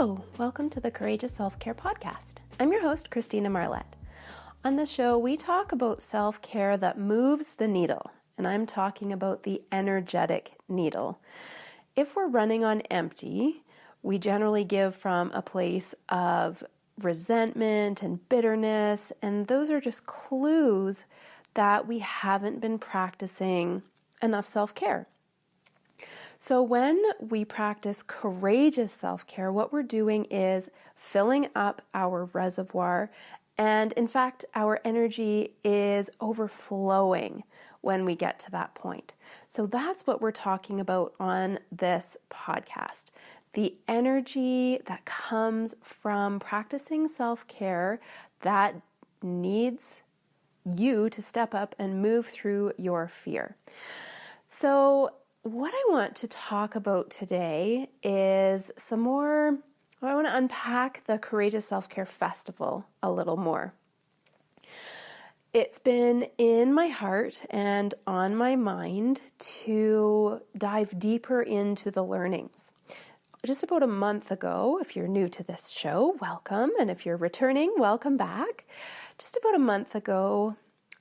Hello, welcome to the Courageous Self-Care podcast. I'm your host, Christina Marlette. On this show, we talk about self-care that moves the needle, and I'm talking about the energetic needle. If we're running on empty, we generally give from a place of resentment and bitterness, and those are just clues that we haven't been practicing enough self-care. So when we practice courageous self-care, what we're doing is filling up our reservoir, and in fact, our energy is overflowing when we get to that point. So that's what we're talking about on this podcast. The energy that comes from practicing self-care that needs you to step up and move through your fear. So what I want to talk about today is I want to unpack the Courageous Self-Care Festival a little more. It's been in my heart and on my mind to dive deeper into the learnings. Just about a month ago, if you're new to this show, welcome. And if you're returning, welcome back. Just about a month ago,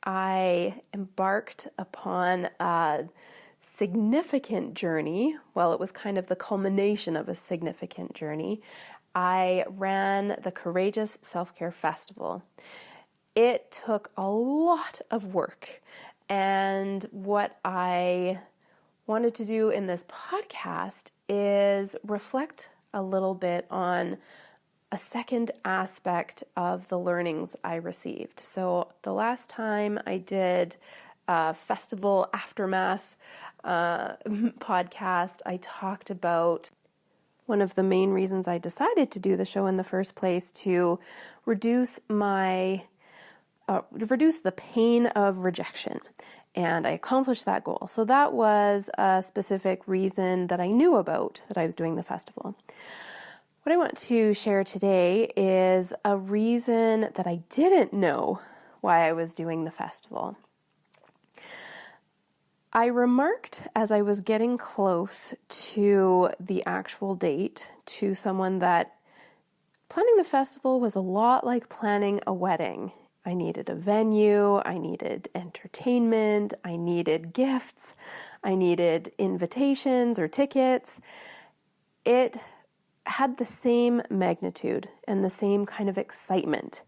I embarked upon a significant journey. Well, it was kind of the culmination of a significant journey. I ran the Courageous Self-Care Festival. It took a lot of work, and what I wanted to do in this podcast is reflect a little bit on a second aspect of the learnings I received. So the last time I did a festival aftermath podcast, I talked about one of the main reasons I decided to do the show in the first place, to reduce the pain of rejection. And I accomplished that goal. So that was a specific reason that I knew about that I was doing the festival. What I want to share today is a reason that I didn't know why I was doing the festival. I remarked as I was getting close to the actual date to someone that planning the festival was a lot like planning a wedding. I needed a venue, I needed entertainment, I needed gifts, I needed invitations or tickets. It had the same magnitude and the same kind of excitement.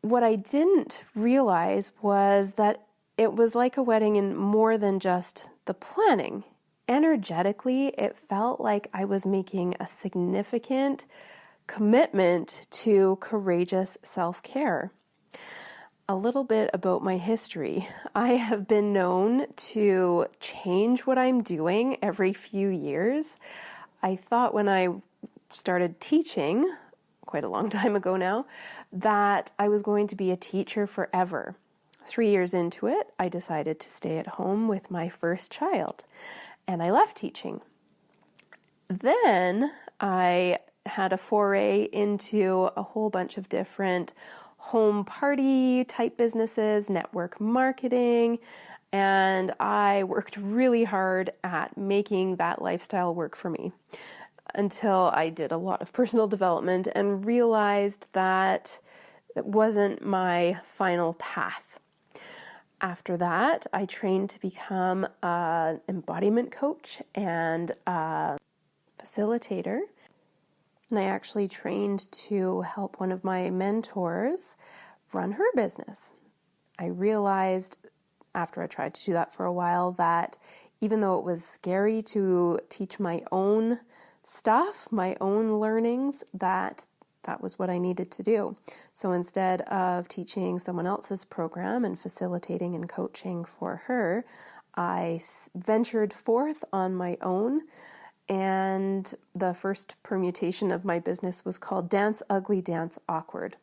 What I didn't realize was that it was like a wedding in more than just the planning. Energetically, it felt like I was making a significant commitment to courageous self-care. A little bit about my history. I have been known to change what I'm doing every few years. I thought when I started teaching, quite a long time ago now, that I was going to be a teacher forever. 3 years into it, I decided to stay at home with my first child, and I left teaching. Then I had a foray into a whole bunch of different home party type businesses, network marketing, and I worked really hard at making that lifestyle work for me until I did a lot of personal development and realized that it wasn't my final path. After that, I trained to become an embodiment coach and a facilitator. And I actually trained to help one of my mentors run her business. I realized after I tried to do that for a while that even though it was scary to teach my own stuff, my own learnings, that was what I needed to do. So instead of teaching someone else's program and facilitating and coaching for her, I ventured forth on my own. And the first permutation of my business was called Dance Ugly, Dance Awkward.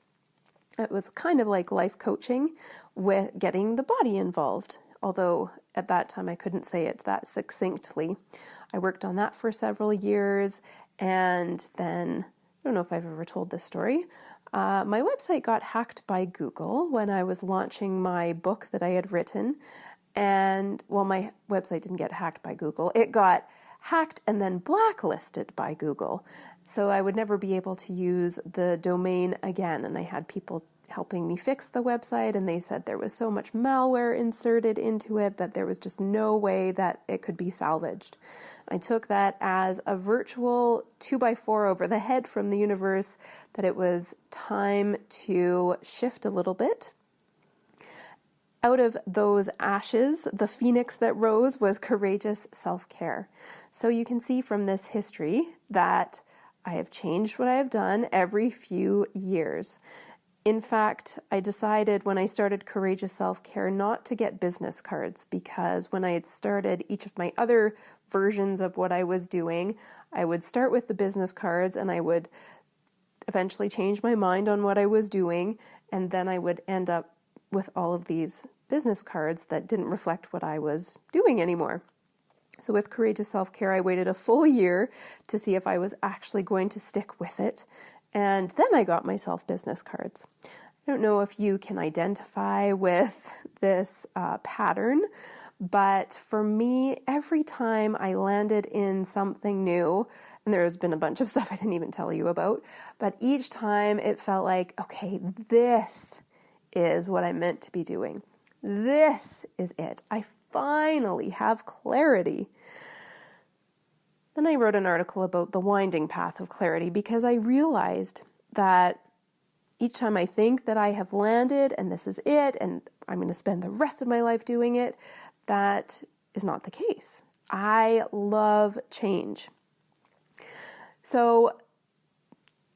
It was kind of like life coaching with getting the body involved, although at that time I couldn't say it that succinctly. I worked on that for several years, and then, I don't know if I've ever told this story, my website got hacked by Google when I was launching my book that I had written. And, well, my website didn't get hacked by Google. It got hacked and then blacklisted by Google. So I would never be able to use the domain again. And I had people helping me fix the website, and they said there was so much malware inserted into it that there was just no way that it could be salvaged. I took that as a virtual 2x4 over the head from the universe, that it was time to shift a little bit. Out of those ashes, the phoenix that rose was courageous self-care. So you can see from this history that I have changed what I have done every few years. In fact, I decided when I started Courageous Self-Care not to get business cards, because when I had started each of my other versions of what I was doing, I would start with the business cards and I would eventually change my mind on what I was doing, and then I would end up with all of these business cards that didn't reflect what I was doing anymore. So with Courageous Self-Care, I waited a full year to see if I was actually going to stick with it. And then I got myself business cards. I don't know if you can identify with this pattern, but for me, every time I landed in something new, and there's been a bunch of stuff I didn't even tell you about, but each time it felt like, okay, this is what I'm meant to be doing. This is it. I finally have clarity. Then I wrote an article about the winding path of clarity, because I realized that each time I think that I have landed and this is it and I'm going to spend the rest of my life doing it, that is not the case. I love change. So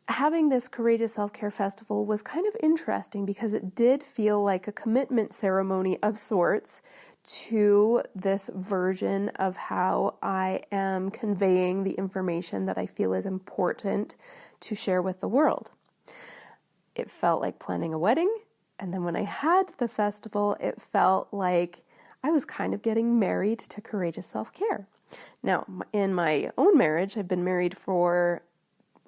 having this Courageous Self-Care Festival was kind of interesting, because it did feel like a commitment ceremony of sorts to this version of how I am conveying the information that I feel is important to share with the world. It felt like planning a wedding, and then when I had the festival, it felt like I was kind of getting married to Courageous Self-Care. Now, in my own marriage, I've been married for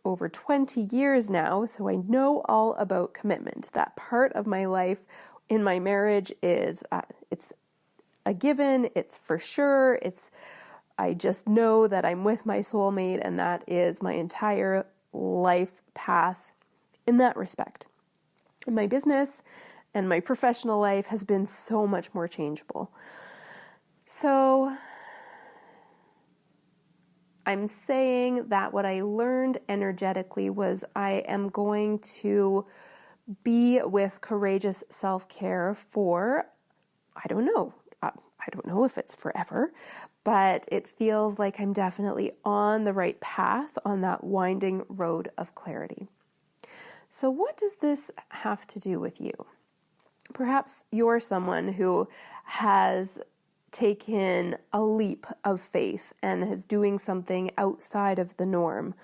over 20 years now, so I know all about commitment. That part of my life in my marriage is, it's a given, it's for sure, I just know that I'm with my soulmate, and that is my entire life path in that respect. And my business and my professional life has been so much more changeable. So I'm saying that what I learned energetically was I am going to be with Courageous Self-Care for, I don't know if it's forever, but it feels like I'm definitely on the right path on that winding road of clarity. So what does this have to do with you? Perhaps you're someone who has taken a leap of faith and is doing something outside of the norm.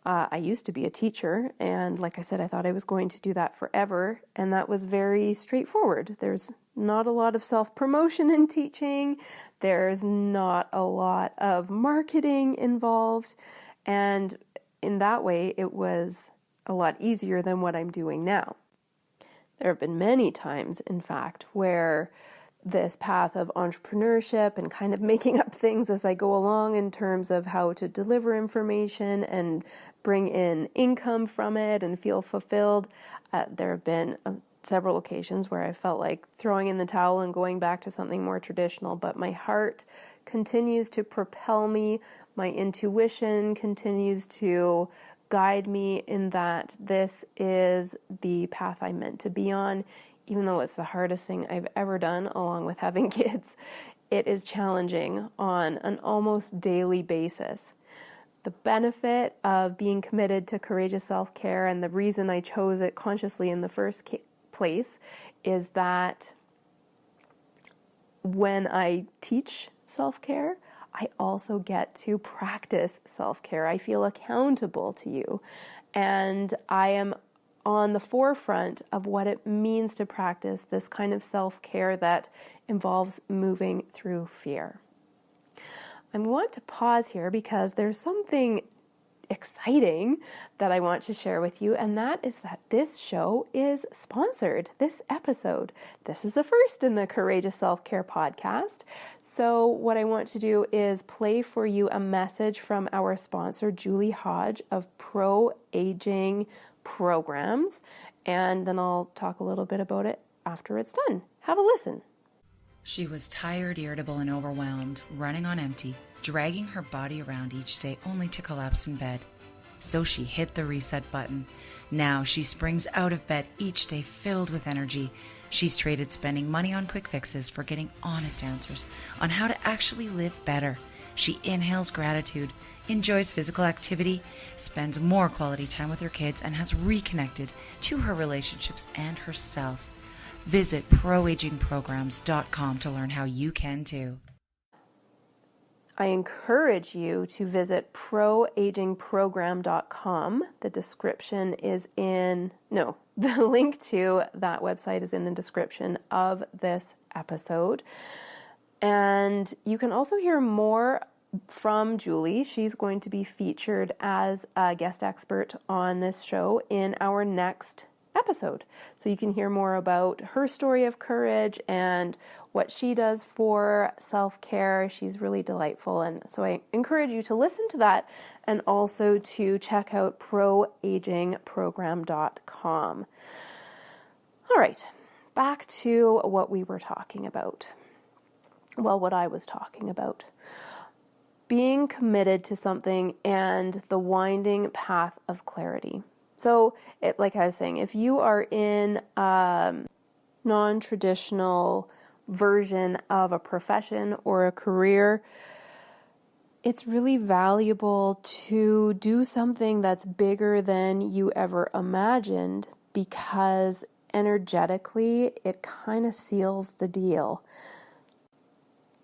I used to be a teacher, and like I said, I thought I was going to do that forever, and that was very straightforward. There's not a lot of self-promotion in teaching. There's not a lot of marketing involved, and in that way, it was a lot easier than what I'm doing now. There have been many times, in fact, where this path of entrepreneurship and kind of making up things as I go along in terms of how to deliver information and bring in income from it and feel fulfilled. There have been several occasions where I felt like throwing in the towel and going back to something more traditional, but my heart continues to propel me. My intuition continues to guide me in that this is the path I'm meant to be on. Even though it's the hardest thing I've ever done, along with having kids, it is challenging on an almost daily basis. The benefit of being committed to Courageous Self-Care, and the reason I chose it consciously in the first place, is that when I teach self-care, I also get to practice self-care. I feel accountable to you, and I am on the forefront of what it means to practice this kind of self-care that involves moving through fear. I want to pause here because there's something exciting that I want to share with you, and that is that this show is sponsored. This episode, this is the first in the Courageous Self-Care podcast. So what I want to do is play for you a message from our sponsor, Julie Hodge of Pro Aging Programs, and then I'll talk a little bit about it after it's done. Have a listen. She was tired, irritable, and overwhelmed, running on empty, dragging her body around each day only to collapse in bed. So she hit the reset button. Now she springs out of bed each day filled with energy. She's traded spending money on quick fixes for getting honest answers on how to actually live better. She inhales gratitude, enjoys physical activity, spends more quality time with her kids, and has reconnected to her relationships and herself. Visit proagingprograms.com to learn how you can too. I encourage you to visit proagingprogram.com. The link to that website is in the description of this episode. And you can also hear more from Julie. She's going to be featured as a guest expert on this show in our next episode. So you can hear more about her story of courage and what she does for self-care. She's really delightful. And so I encourage you to listen to that and also to check out proagingprogram.com. All right, back to what we were talking about. Well, what I was talking about. Being committed to something and the winding path of clarity. So, like I was saying, if you are in a non-traditional version of a profession or a career, it's really valuable to do something that's bigger than you ever imagined, because energetically it kind of seals the deal.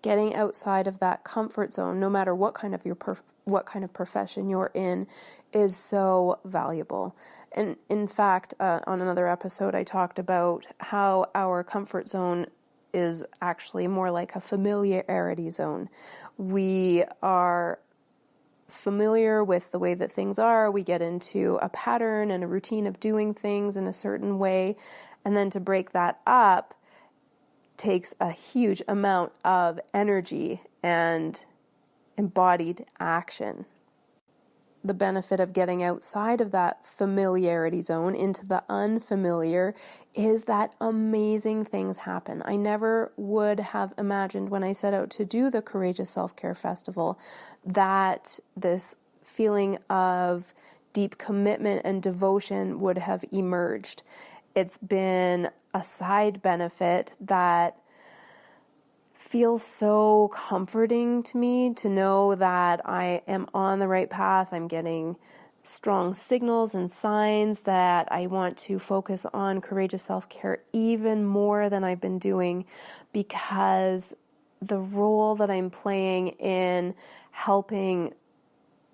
Getting outside of that comfort zone, no matter what kind of profession you're in, is so valuable. And in fact, on another episode, I talked about how our comfort zone is actually more like a familiarity zone. We are familiar with the way that things are. We get into a pattern and a routine of doing things in a certain way, and then to break that up takes a huge amount of energy and embodied action. The benefit of getting outside of that familiarity zone into the unfamiliar is that amazing things happen. I never would have imagined when I set out to do the Courageous Self-Care Festival that this feeling of deep commitment and devotion would have emerged. It's been a side benefit that feels so comforting to me to know that I am on the right path. I'm getting strong signals and signs that I want to focus on courageous self-care even more than I've been doing, because the role that I'm playing in helping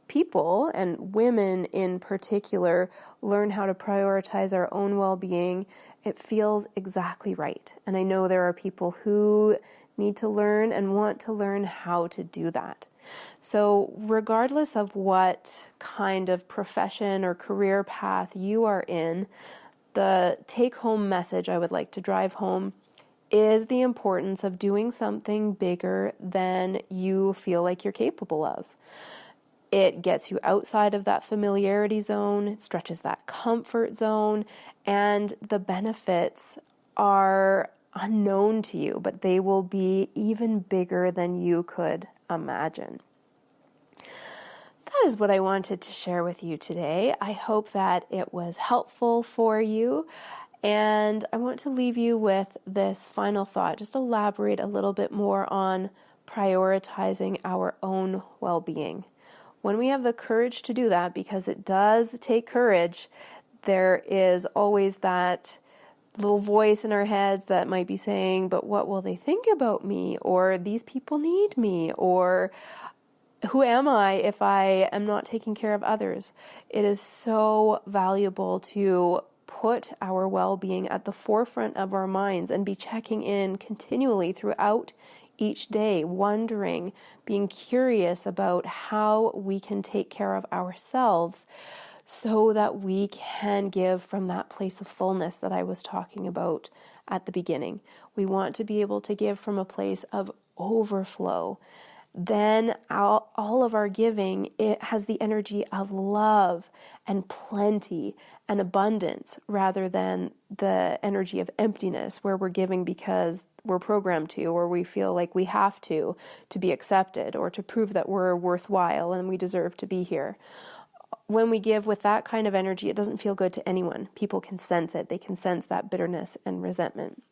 people, and women in particular, learn how to prioritize our own well-being, it feels exactly right. And I know there are people who need to learn and want to learn how to do that. So regardless of what kind of profession or career path you are in, the take-home message I would like to drive home is the importance of doing something bigger than you feel like you're capable of. It gets you outside of that familiarity zone, it stretches that comfort zone, and the benefits are unknown to you, but they will be even bigger than you could imagine. That is what I wanted to share with you today. I hope that it was helpful for you, and I want to leave you with this final thought. Just elaborate a little bit more on prioritizing our own well-being. When we have the courage to do that, because it does take courage, there is always that little voice in our heads that might be saying, but what will they think about me? Or these people need me? Or who am I if I am not taking care of others? It is so valuable to put our well-being at the forefront of our minds and be checking in continually throughout each day, wondering, being curious about how we can take care of ourselves so that we can give from that place of fullness that I was talking about at the beginning. We want to be able to give from a place of overflow. Then all of our giving, it has the energy of love and plenty and abundance rather than the energy of emptiness where we're giving because we're programmed to, or we feel like we have to be accepted or to prove that we're worthwhile and we deserve to be here. When we give with that kind of energy, it doesn't feel good to anyone. People can sense it. They can sense that bitterness and resentment.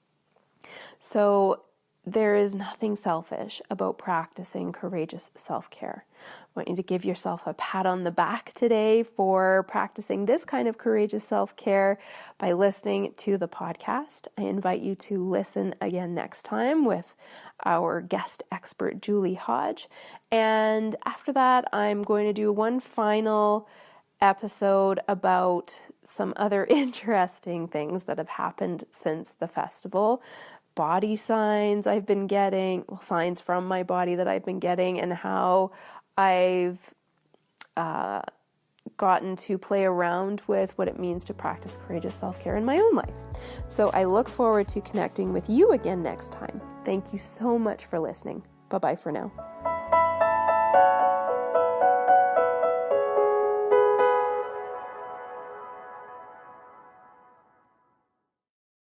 So there is nothing selfish about practicing courageous self-care. I want you to give yourself a pat on the back today for practicing this kind of courageous self-care by listening to the podcast. I invite you to listen again next time with our guest expert, Julie Hodge. And after that, I'm going to do one final episode about some other interesting things that have happened since the festival. Body signs I've been getting, signs from my body that I've been getting, and how I've gotten to play around with what it means to practice courageous self-care in my own life. So I look forward to connecting with you again next time. Thank you so much for listening. Bye-bye for now.